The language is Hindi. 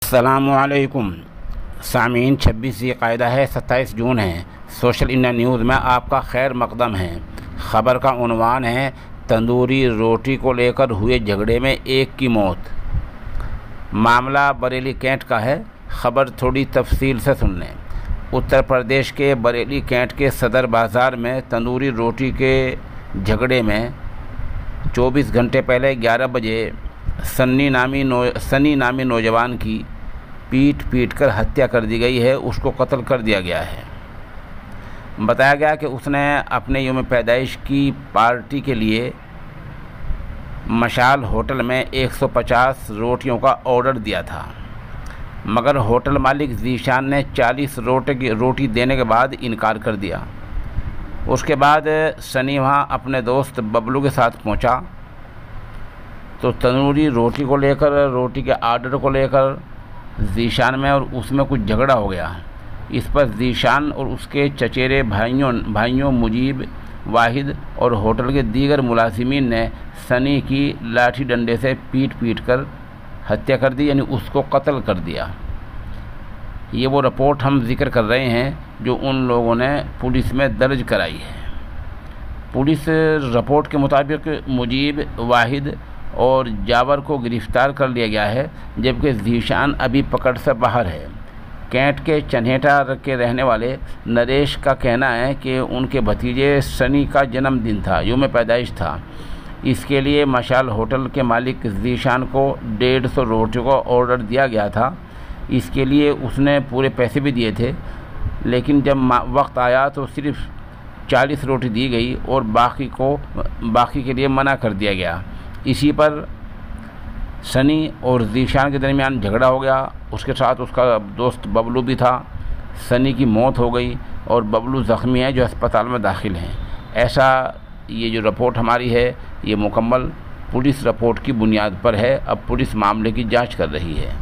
अस्सलामुअलैकुम सामीन। 26 ज़िलक़ाइदा है, 27 जून है। सोशल इंडिया न्यूज़ में आपका खैर मकदम है। ख़बर का उन्वान है, तंदूरी रोटी को लेकर हुए झगड़े में एक की मौत। मामला बरेली कैंट का है। ख़बर थोड़ी तफसील से सुन लें। उत्तर प्रदेश के बरेली कैंट के सदर बाज़ार में तंदूरी रोटी के झगड़े में 24 घंटे पहले 11 बजे सनी नामी नौजवान की पीट कर हत्या कर दी गई है। उसको कत्ल कर दिया गया है। बताया गया कि उसने अपने यौम पैदाइश की पार्टी के लिए मशाल होटल में 150 रोटियों का ऑर्डर दिया था, मगर होटल मालिक ज़ीशान ने 40 रोटी देने के बाद इनकार कर दिया। उसके बाद सनी वहाँ अपने दोस्त बबलू के साथ पहुँचा तो तंदूरी रोटी के आर्डर को लेकर ज़ीशान में और उसमें कुछ झगड़ा हो गया। इस पर ज़ीशान और उसके चचेरे भाइयों मुजीब, वाहिद और होटल के दीगर मुलाजिमीन ने सनी की लाठी डंडे से पीट कर हत्या कर दी, यानी उसको कत्ल कर दिया। ये वो रिपोर्ट हम जिक्र कर रहे हैं जो उन लोगों ने पुलिस में दर्ज कराई है। पुलिस रिपोर्ट के मुताबिक मुजीब, वाहिद और जावर को गिरफ़्तार कर लिया गया है, जबकि ज़ीशान अभी पकड़ से बाहर है। कैंट के चन्हेटा के रहने वाले नरेश का कहना है कि उनके भतीजे सनी का जन्मदिन था, यौम पैदाइश था। इसके लिए मशाल होटल के मालिक ज़ीशान को 150 रोटियों का ऑर्डर दिया गया था। इसके लिए उसने पूरे पैसे भी दिए थे, लेकिन जब वक्त आया तो सिर्फ 40 रोटी दी गई और बाकी के लिए मना कर दिया गया। इसी पर सनी और ज़ीशान के दरमियान झगड़ा हो गया। उसके साथ उसका दोस्त बबलू भी था। सनी की मौत हो गई और बबलू ज़ख्मी है, जो अस्पताल में दाखिल हैं। ऐसा ये जो रिपोर्ट हमारी है, ये मुकम्मल पुलिस रिपोर्ट की बुनियाद पर है। अब पुलिस मामले की जांच कर रही है।